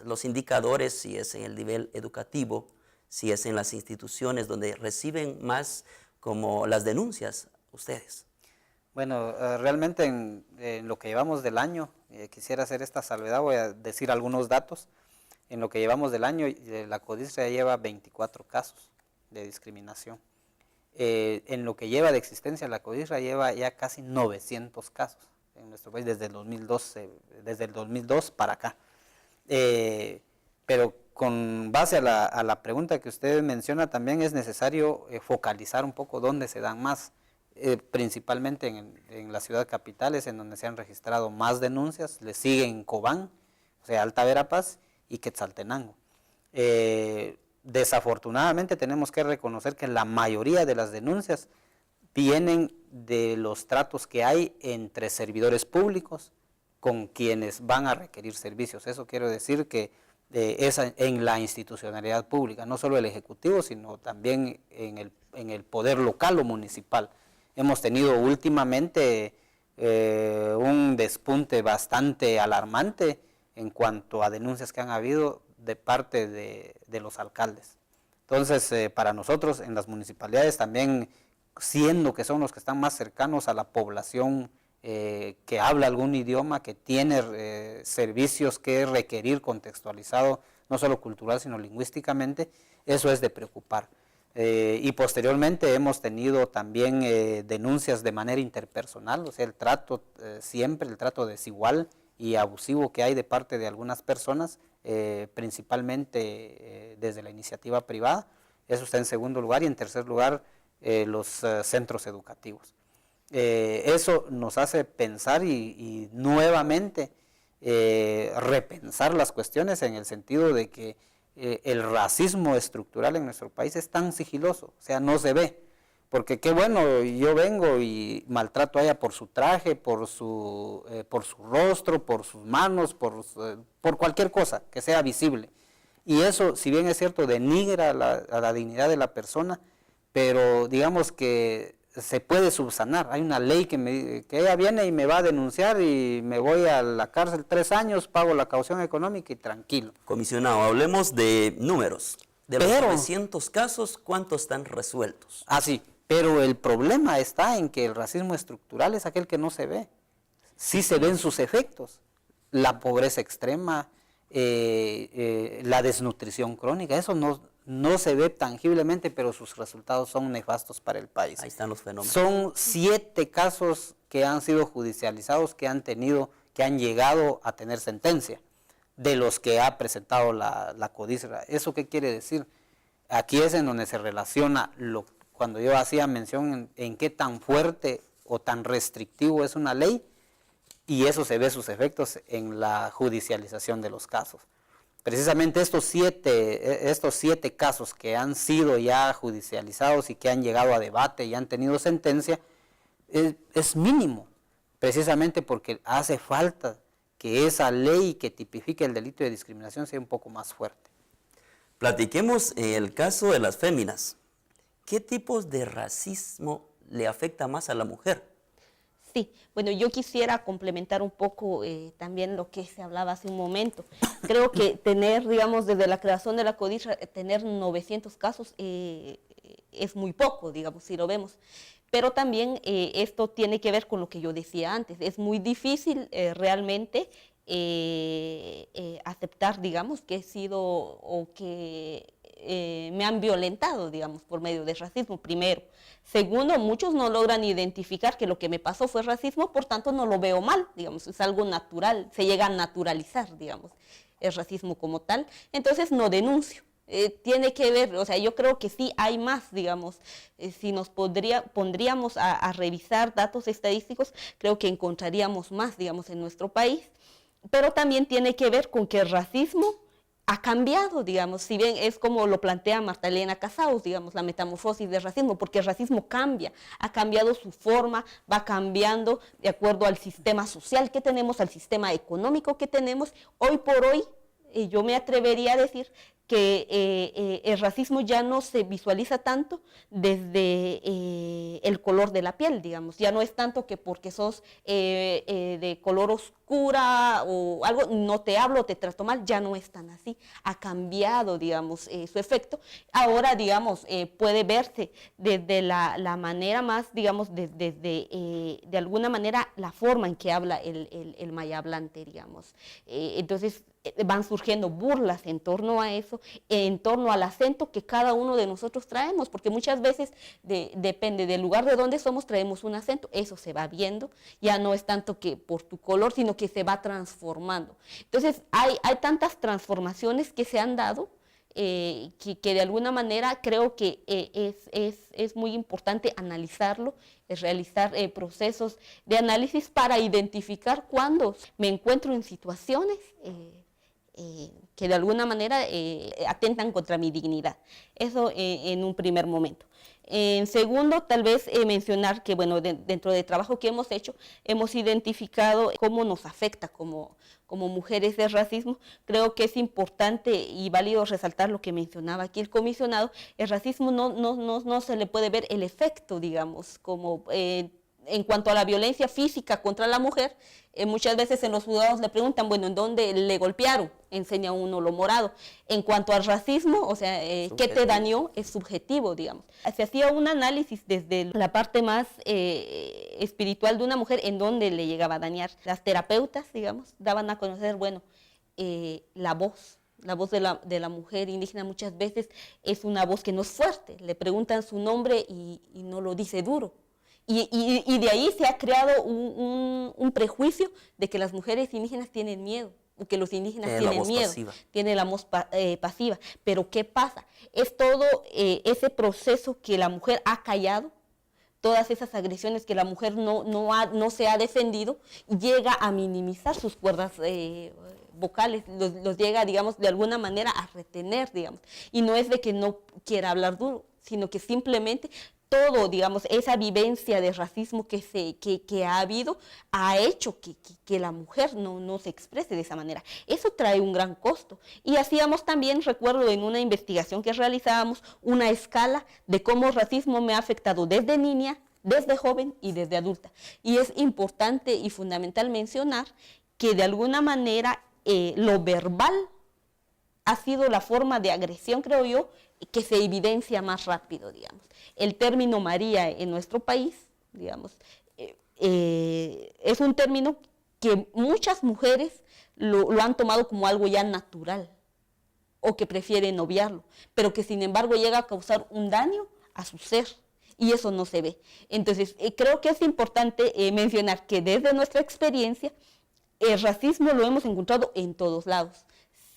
los indicadores, si es en el nivel educativo, si es en las instituciones donde reciben más como las denuncias ustedes? Bueno, realmente en lo que llevamos del año, quisiera hacer esta salvedad, voy a decir algunos datos. En lo que llevamos del año, la Codisra lleva 24 casos de discriminación. En lo que lleva de existencia, la Codisra lleva ya casi 900 casos en nuestro país desde el 2002 para acá. Pero con base a la pregunta que usted menciona, también es necesario focalizar un poco dónde se dan más, principalmente en la ciudad capital, es en donde se han registrado más denuncias, le siguen Cobán, o sea, Alta Verapaz y Quetzaltenango. Desafortunadamente tenemos que reconocer que la mayoría de las denuncias vienen de los tratos que hay entre servidores públicos con quienes van a requerir servicios. Eso quiero decir que es en la institucionalidad pública, no solo el Ejecutivo, sino también en el poder local o municipal. Hemos tenido últimamente un despunte bastante alarmante en cuanto a denuncias que han habido de parte de los alcaldes. Entonces, para nosotros en las municipalidades también, siendo que son los que están más cercanos a la población que habla algún idioma, que tiene servicios que requerir contextualizado, no solo cultural, sino lingüísticamente, eso es de preocupar. Y posteriormente hemos tenido también denuncias de manera interpersonal, o sea, el trato siempre, el trato desigual y abusivo que hay de parte de algunas personas, principalmente desde la iniciativa privada. Eso está en segundo lugar, y en tercer lugar, los centros educativos. Eso nos hace pensar y nuevamente repensar las cuestiones en el sentido de que el racismo estructural en nuestro país es tan sigiloso, o sea, no se ve. Porque qué bueno, yo vengo y maltrato a ella por su traje, por su rostro, por sus manos, por cualquier cosa que sea visible. Y eso, si bien es cierto, denigra a la dignidad de la persona, pero digamos que se puede subsanar. Hay una ley que ella viene y me va a denunciar y me voy a la cárcel 3 años, pago la caución económica y tranquilo. Comisionado, hablemos de números. De los 900 casos, ¿cuántos están resueltos? Sí, pero el problema está en que el racismo estructural es aquel que no se ve. Sí se ven sus efectos. La pobreza extrema, la desnutrición crónica, eso no se ve tangiblemente, pero sus resultados son nefastos para el país. Ahí están los fenómenos. Son 7 casos que han sido judicializados, que han llegado a tener sentencia, de los que ha presentado la Codisra. ¿Eso qué quiere decir? Aquí es en donde se relaciona, cuando yo hacía mención en qué tan fuerte o tan restrictivo es una ley, y eso se ve sus efectos en la judicialización de los casos. precisamente estos siete casos que han sido ya judicializados y que han llegado a debate y han tenido sentencia, es mínimo, precisamente porque hace falta que esa ley que tipifique el delito de discriminación sea un poco más fuerte. Platiquemos el caso de las féminas. ¿Qué tipos de racismo le afecta más a la mujer? Sí, bueno, yo quisiera complementar un poco también lo que se hablaba hace un momento. Creo que tener, digamos, desde la creación de la CODIR, tener 900 casos es muy poco, digamos, si lo vemos. Pero también esto tiene que ver con lo que yo decía antes. Es muy difícil realmente aceptar, digamos, que he sido o que me han violentado, digamos, por medio de racismo, primero. Segundo, muchos no logran identificar que lo que me pasó fue racismo, por tanto no lo veo mal, digamos, es algo natural, se llega a naturalizar, digamos, el racismo como tal, entonces no denuncio. Tiene que ver, o sea, yo creo que sí hay más, digamos, si nos pondríamos a revisar datos estadísticos, creo que encontraríamos más, digamos, en nuestro país, pero también tiene que ver con que el racismo ha cambiado, digamos, si bien es como lo plantea Marta Elena Casaus, digamos, la metamorfosis del racismo, porque el racismo cambia, ha cambiado su forma, va cambiando de acuerdo al sistema social que tenemos, al sistema económico que tenemos. Hoy por hoy, yo me atrevería a decir que el racismo ya no se visualiza tanto desde el color de la piel, digamos, ya no es tanto que porque sos de color oscura o algo, no te hablo, te trato mal, ya no es tan así, ha cambiado, digamos, su efecto. Ahora, digamos, puede verse desde la manera más, digamos, de alguna manera la forma en que habla el maya hablante, digamos. Entonces, van surgiendo burlas en torno a eso, en torno al acento que cada uno de nosotros traemos, porque muchas veces depende del lugar de donde somos, traemos un acento, eso se va viendo, ya no es tanto que por tu color, sino que se va transformando. Entonces hay tantas transformaciones que se han dado, que de alguna manera creo que es muy importante analizarlo, realizar procesos de análisis para identificar cuando me encuentro en situaciones que de alguna manera atentan contra mi dignidad. Eso en un primer momento. En segundo, tal vez mencionar que, bueno, dentro del trabajo que hemos hecho, hemos identificado cómo nos afecta como mujeres el racismo. Creo que es importante y válido resaltar lo que mencionaba aquí el comisionado. El racismo no se le puede ver el efecto, digamos, como en cuanto a la violencia física contra la mujer, muchas veces en los juzgados le preguntan, bueno, ¿en dónde le golpearon? Enseña uno lo morado. En cuanto al racismo, o sea, ¿qué te dañó? Es subjetivo, digamos. Se hacía un análisis desde la parte más espiritual de una mujer, en dónde le llegaba a dañar. Las terapeutas, digamos, daban a conocer, bueno, la voz de la mujer indígena muchas veces es una voz que no es fuerte. Le preguntan su nombre y no lo dice duro. Y de ahí se ha creado un prejuicio de que las mujeres indígenas tienen miedo, o que los indígenas tienen miedo, tienen la voz pasiva. Pero ¿qué pasa? Es todo ese proceso que la mujer ha callado, todas esas agresiones que la mujer no se ha defendido, llega a minimizar sus cuerdas vocales, los llega, digamos, de alguna manera a retener, digamos. Y no es de que no quiera hablar duro, sino que simplemente todo, digamos, esa vivencia de racismo que ha habido, ha hecho que la mujer no se exprese de esa manera. Eso trae un gran costo. Y hacíamos también, recuerdo en una investigación que realizábamos, una escala de cómo el racismo me ha afectado desde niña, desde joven y desde adulta. Y es importante y fundamental mencionar que de alguna manera lo verbal ha sido la forma de agresión, creo yo, que se evidencia más rápido, digamos. El término María en nuestro país, digamos, es un término que muchas mujeres lo han tomado como algo ya natural o que prefieren obviarlo, pero que sin embargo llega a causar un daño a su ser y eso no se ve. Entonces, creo que es importante mencionar que desde nuestra experiencia el racismo lo hemos encontrado en todos lados.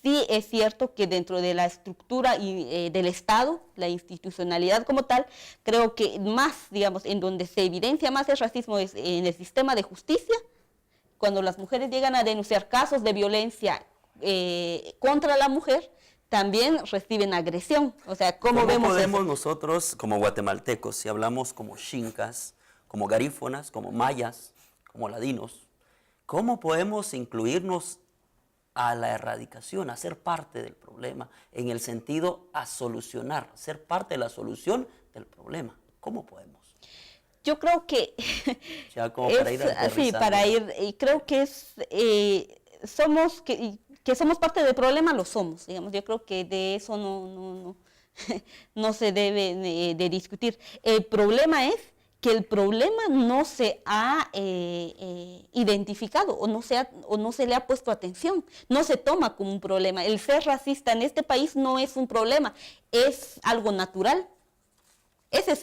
Sí es cierto que dentro de la estructura del Estado, la institucionalidad como tal, creo que más, digamos, en donde se evidencia más el racismo es en el sistema de justicia, cuando las mujeres llegan a denunciar casos de violencia contra la mujer, también reciben agresión. O sea, ¿cómo vemos podemos eso? nosotros, como guatemaltecos, si hablamos como xincas, como garífonas, como mayas, como ladinos, cómo podemos incluirnos a la erradicación, a ser parte del problema, en el sentido a solucionar, ser parte de la solución del problema? ¿Cómo podemos? Yo creo que Ya como para ir sí, aterrizando. para ir, y creo que somos que somos parte del problema, lo somos, digamos. Yo creo que de eso no se debe de discutir. El problema es que el problema no se ha identificado o no se le ha puesto atención, no se toma como un problema. El ser racista en este país no es un problema, es algo natural. Ese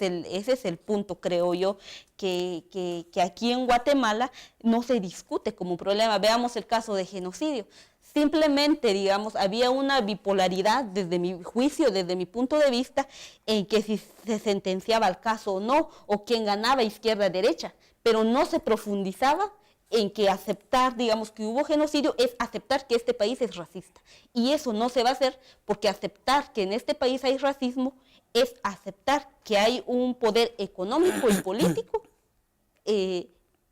es el punto, creo yo, que aquí en Guatemala no se discute como un problema. Veamos el caso de genocidio. Simplemente, digamos, había una bipolaridad desde mi juicio, desde mi punto de vista, en que si se sentenciaba el caso o no, o quién ganaba izquierda-derecha, pero no se profundizaba en que aceptar, digamos, que hubo genocidio es aceptar que este país es racista. Y eso no se va a hacer porque aceptar que en este país hay racismo es aceptar que hay un poder económico y político y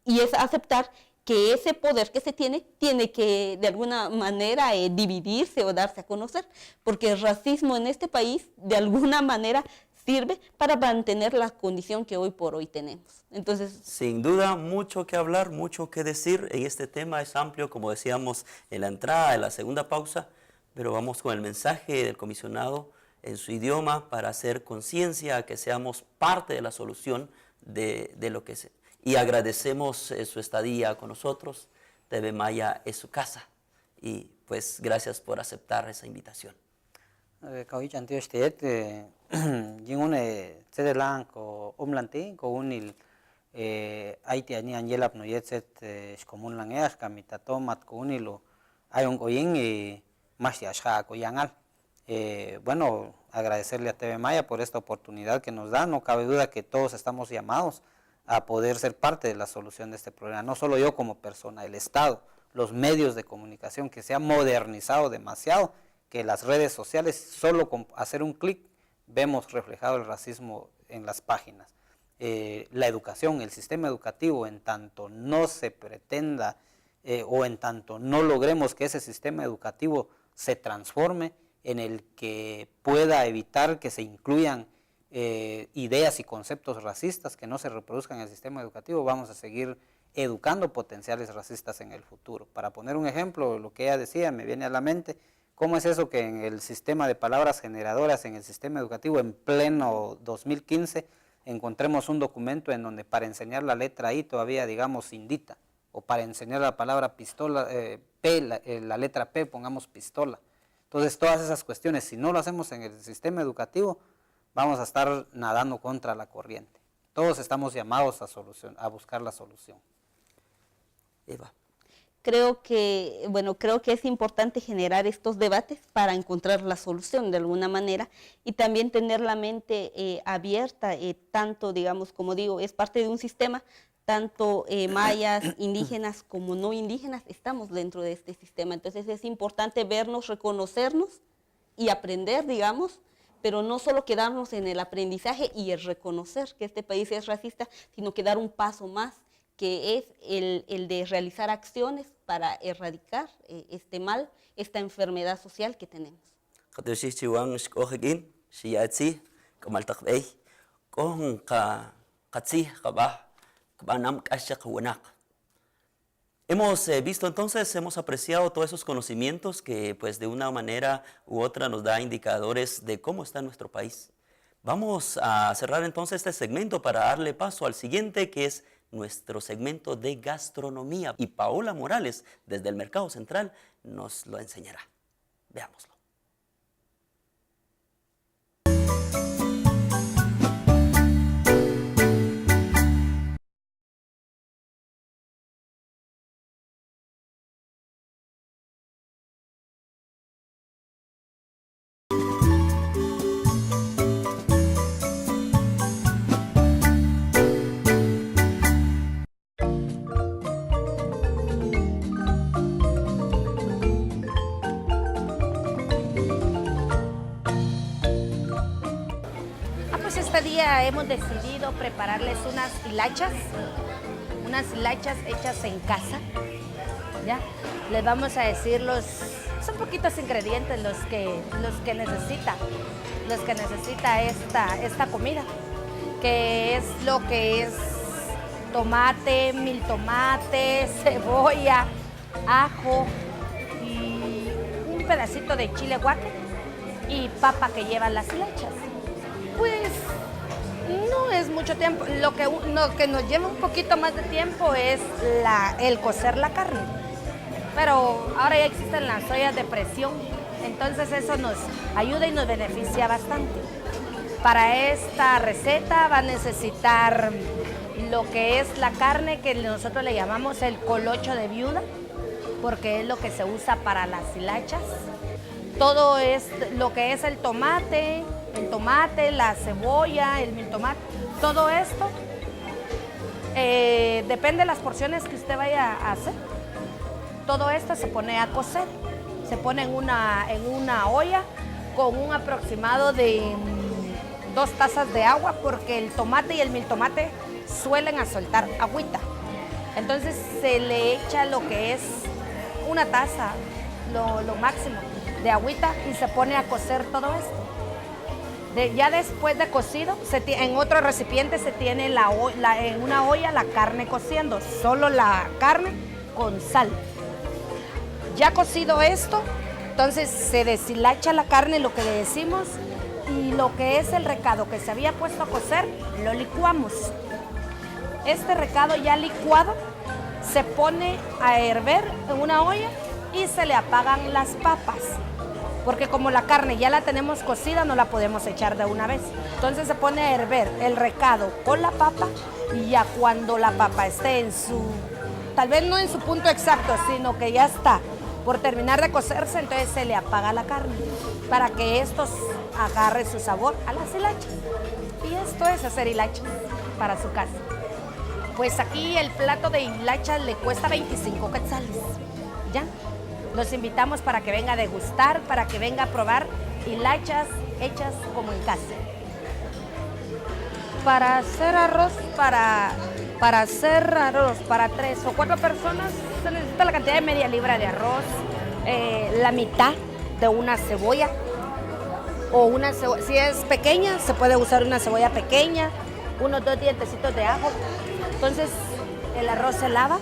es aceptar que ese poder que se tiene que de alguna manera dividirse o darse a conocer, porque el racismo en este país de alguna manera sirve para mantener la condición que hoy por hoy tenemos. Entonces, sin duda, mucho que hablar, mucho que decir. En este tema es amplio, como decíamos en la entrada, en la segunda pausa, pero vamos con el mensaje del comisionado en su idioma para hacer conciencia, que seamos parte de la solución de lo que se... Y agradecemos su estadía con nosotros. TV Maya es su casa y pues gracias por aceptar esa invitación. Bueno, agradecerle a TV Maya por esta oportunidad que nos da. No cabe duda que todos estamos llamados a poder ser parte de la solución de este problema. No solo yo como persona, el Estado, los medios de comunicación, que se ha modernizado demasiado, que las redes sociales, solo con hacer un clic, vemos reflejado el racismo en las páginas. La educación, el sistema educativo, en tanto no se pretenda o en tanto no logremos que ese sistema educativo se transforme, en el que pueda evitar que se incluyan ideas y conceptos racistas que no se reproduzcan en el sistema educativo, vamos a seguir educando potenciales racistas en el futuro. Para poner un ejemplo, lo que ella decía, me viene a la mente, ¿cómo es eso que en el sistema de palabras generadoras, en el sistema educativo, en pleno 2015, encontremos un documento en donde para enseñar la letra I todavía digamos indita, o para enseñar la palabra pistola, la letra P pongamos pistola? Entonces, todas esas cuestiones, si no lo hacemos en el sistema educativo, vamos a estar nadando contra la corriente. Todos estamos llamados a buscar la solución. Eva. Creo que es importante generar estos debates para encontrar la solución de alguna manera y también tener la mente abierta, tanto, digamos, como digo, es parte de un sistema, tanto mayas, indígenas como no indígenas, estamos dentro de este sistema. Entonces es importante vernos, reconocernos y aprender, digamos, pero no solo quedarnos en el aprendizaje y el reconocer que este país es racista, sino que dar un paso más, que es el de realizar acciones para erradicar este mal, esta enfermedad social que tenemos. Hemos visto entonces, hemos apreciado todos esos conocimientos que pues de una manera u otra nos da indicadores de cómo está nuestro país. Vamos a cerrar entonces este segmento para darle paso al siguiente, que es nuestro segmento de gastronomía. Y Paola Morales, desde el Mercado Central, nos lo enseñará. Veámoslo. este día hemos decidido prepararles unas hilachas hechas en casa. ¿Ya? Les vamos a decir son poquitos ingredientes los que necesita esta comida, que es lo que es tomate, mil tomate, cebolla, ajo y un pedacito de chile guaque y papa que llevan las hilachas. Pues no es mucho tiempo, lo que nos lleva un poquito más de tiempo es el cocer la carne, pero ahora ya existen las ollas de presión, entonces eso nos ayuda y nos beneficia bastante. Para esta receta va a necesitar lo que es la carne que nosotros le llamamos el colocho de viuda, porque es lo que se usa para las hilachas. Todo es lo que es el tomate, la cebolla, el miltomate, todo esto depende de las porciones que usted vaya a hacer. Todo esto se pone a cocer, se pone en una olla con un aproximado de 2 tazas de agua, porque el tomate y el miltomate suelen a soltar agüita. Entonces se le echa lo que es una taza, lo máximo de agüita, y se pone a cocer todo esto. Ya después de cocido, en otro recipiente se tiene en una olla la carne cociendo, solo la carne con sal. Ya cocido esto, entonces se deshilacha la carne, lo que le decimos, y lo que es el recado que se había puesto a cocer, lo licuamos. Este recado ya licuado se pone a hervir en una olla y se le apagan las papas, porque como la carne ya la tenemos cocida, no la podemos echar de una vez. Entonces se pone a hervir el recado con la papa, y ya cuando la papa esté tal vez no en su punto exacto, sino que ya está por terminar de cocerse, entonces se le apaga la carne para que esto agarre su sabor a las hilachas. Y esto es hacer hilachas para su casa. Pues aquí el plato de hilachas le cuesta 25 quetzales. ¿Ya? Los invitamos para que venga a degustar, para que venga a probar hilachas hechas como en casa. Para hacer arroz para 3 o 4 personas se necesita la cantidad de media libra de arroz, la mitad de una cebolla, o si es pequeña se puede usar una cebolla pequeña, unos 2 dientecitos de ajo. Entonces el arroz se lava,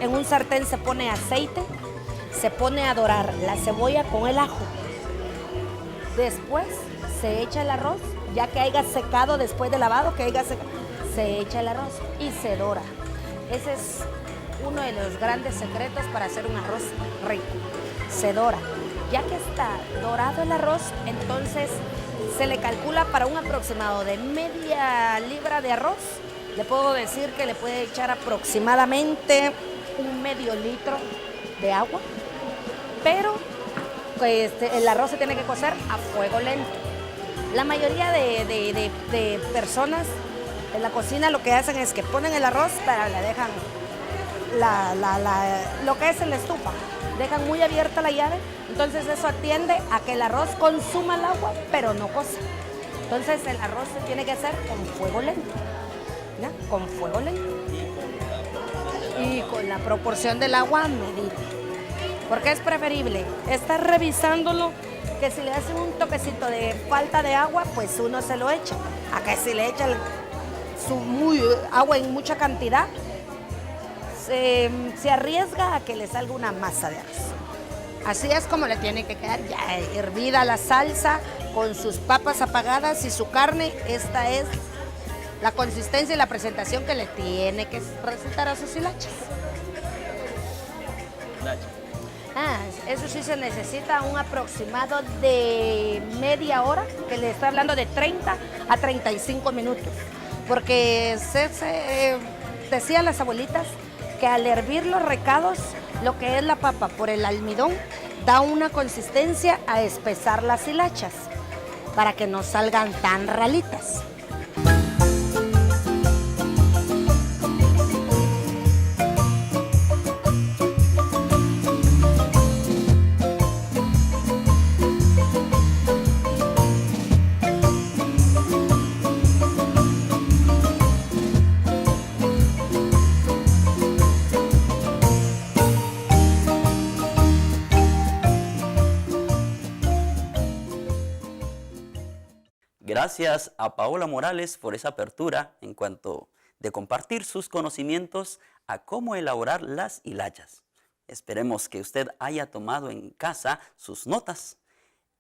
en un sartén se pone aceite, se pone a dorar la cebolla con el ajo. Después se echa el arroz, ya que haya secado después de lavado, se echa el arroz y se dora. Ese es uno de los grandes secretos para hacer un arroz rico. Se dora. Ya que está dorado el arroz, entonces se le calcula para un aproximado de media libra de arroz. Le puedo decir que le puede echar aproximadamente un medio litro de agua, pero pues, el arroz se tiene que cocer a fuego lento. La mayoría de personas en la cocina lo que hacen es que ponen el arroz, pero le dejan lo que es en la estufa, dejan muy abierta la llave, entonces eso atiende a que el arroz consuma el agua, pero no cosa. Entonces el arroz se tiene que hacer con fuego lento, ¿ya? Con fuego lento. Y con la proporción del agua medida. Porque es preferible estar revisándolo, que si le hacen un toquecito de falta de agua, pues uno se lo echa. A que si le echa agua en mucha cantidad, se arriesga a que le salga una masa de arroz. Así es como le tiene que quedar ya hervida la salsa con sus papas apagadas y su carne. Esta es la consistencia y la presentación que le tiene que presentar a sus hilachas. Eso sí se necesita un aproximado de media hora, que le estoy hablando de 30 a 35 minutos. Porque decían las abuelitas que al hervir los recados, lo que es la papa por el almidón, da una consistencia a espesar las hilachas, para que no salgan tan ralitas. gracias a Paola Morales por esa apertura en cuanto de compartir sus conocimientos a cómo elaborar las hilayas. Esperemos que usted haya tomado en casa sus notas.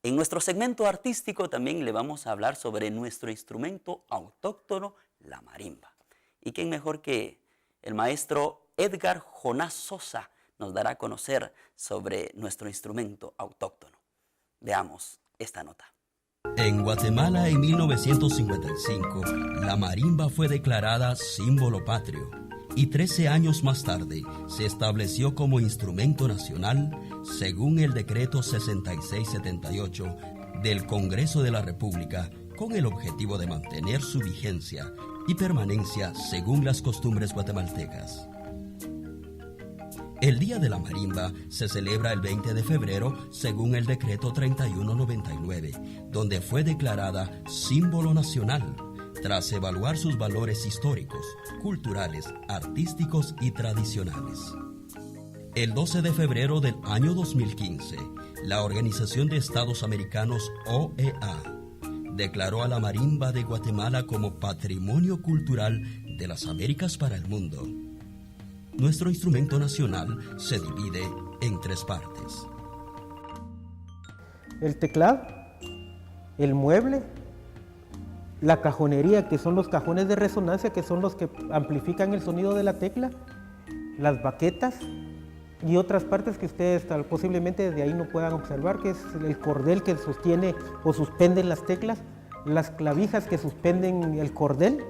En nuestro segmento artístico también le vamos a hablar sobre nuestro instrumento autóctono, la marimba. ¿Y quién mejor que el maestro Edgar Jonás Sosa nos dará a conocer sobre nuestro instrumento autóctono? Veamos esta nota. En Guatemala en 1955, la marimba fue declarada símbolo patrio y 13 años más tarde se estableció como instrumento nacional según el decreto 6678 del Congreso de la República, con el objetivo de mantener su vigencia y permanencia según las costumbres guatemaltecas. El Día de la Marimba se celebra el 20 de febrero según el decreto 3199, donde fue declarada símbolo nacional tras evaluar sus valores históricos, culturales, artísticos y tradicionales. El 12 de febrero del año 2015, la Organización de Estados Americanos, OEA, declaró a la marimba de Guatemala como Patrimonio Cultural de las Américas para el mundo. Nuestro instrumento nacional se divide en 3 partes. El teclado, el mueble, la cajonería, que son los cajones de resonancia, que son los que amplifican el sonido de la tecla, las baquetas y otras partes que ustedes posiblemente desde ahí no puedan observar, que es el cordel que sostiene o suspenden las teclas, las clavijas que suspenden el cordel,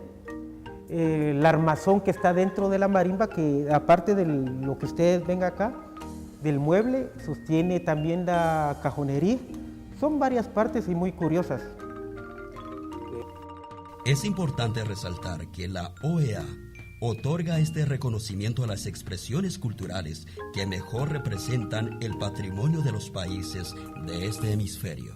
el armazón que está dentro de la marimba, que aparte de lo que ustedes ven acá, del mueble, sostiene también la cajonería. Son varias partes y muy curiosas. Es importante resaltar que la OEA otorga este reconocimiento a las expresiones culturales que mejor representan el patrimonio de los países de este hemisferio.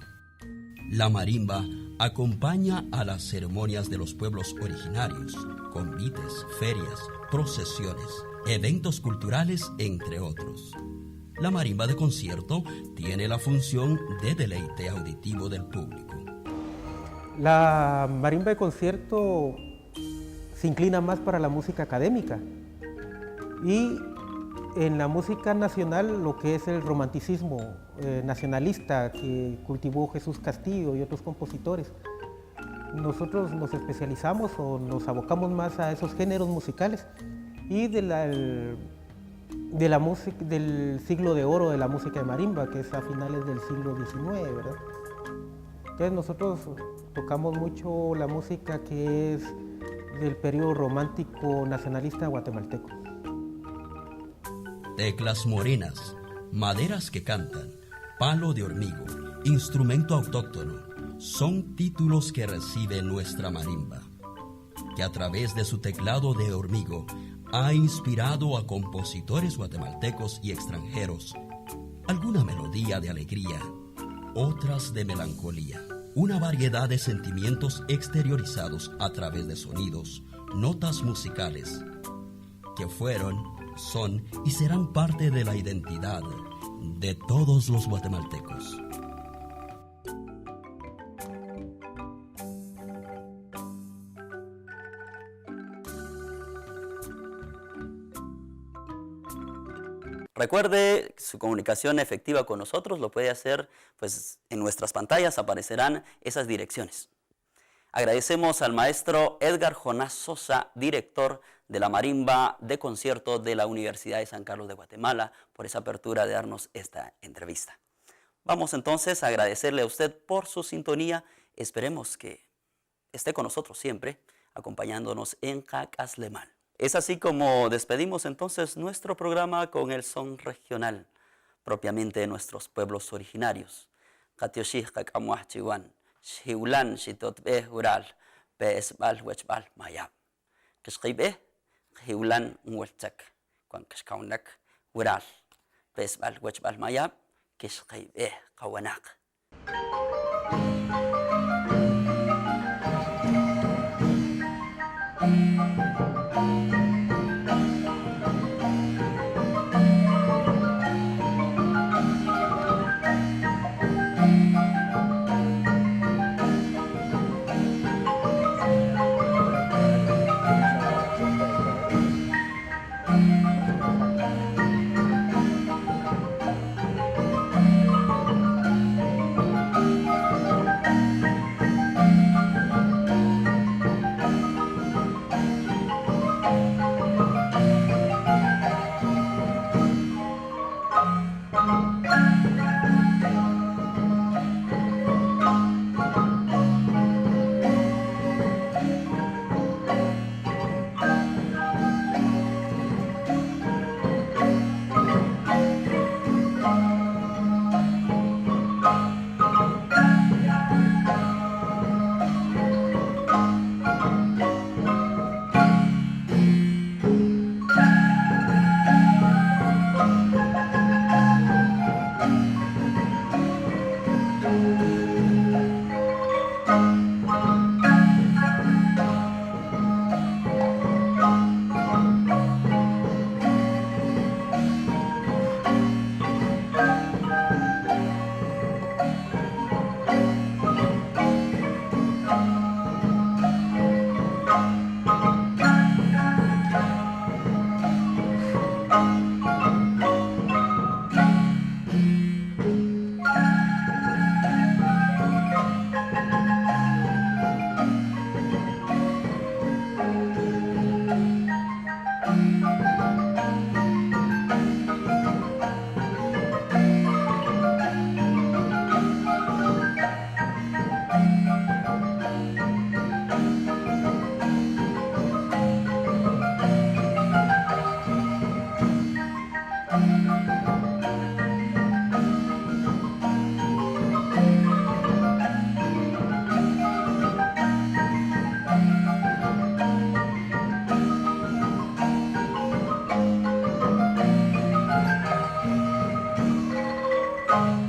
La marimba acompaña a las ceremonias de los pueblos originarios, convites, ferias, procesiones, eventos culturales, entre otros. La marimba de concierto tiene la función de deleite auditivo del público. La marimba de concierto se inclina más para la música académica y en la música nacional lo que es el romanticismo nacionalista que cultivó Jesús Castillo y otros compositores. Nosotros nos especializamos o nos abocamos más a esos géneros musicales y del siglo de oro de la música de marimba, que es a finales del siglo XIX, ¿verdad? Entonces nosotros tocamos mucho la música que es del periodo romántico nacionalista guatemalteco. Teclas morenas, maderas que cantan, palo de hormigo, instrumento autóctono, son títulos que recibe nuestra marimba, que a través de su teclado de hormigo ha inspirado a compositores guatemaltecos y extranjeros alguna melodía de alegría, otras de melancolía, una variedad de sentimientos exteriorizados a través de sonidos, notas musicales, que fueron, son y serán parte de la identidad de todos los guatemaltecos. Recuerde, su comunicación efectiva con nosotros lo puede hacer, pues en nuestras pantallas aparecerán esas direcciones. Agradecemos al maestro Edgar Jonás Sosa, director de la marimba de concierto de la Universidad de San Carlos de Guatemala, por esa apertura de darnos esta entrevista. Vamos entonces a agradecerle a usted por su sintonía. Esperemos que esté con nosotros siempre, acompañándonos en Cacaslemal. Es así como despedimos entonces nuestro programa con el son regional, propiamente de nuestros pueblos originarios. Katioshih kakamuah chiwan, shiulan shitotbeh ural, peesbal wechbal mayab. Kishkibeh, hiulan unwelchak, kwan kishkaunak ural, peesbal wechbal mayab, kishkibeh kawanak. Thank you.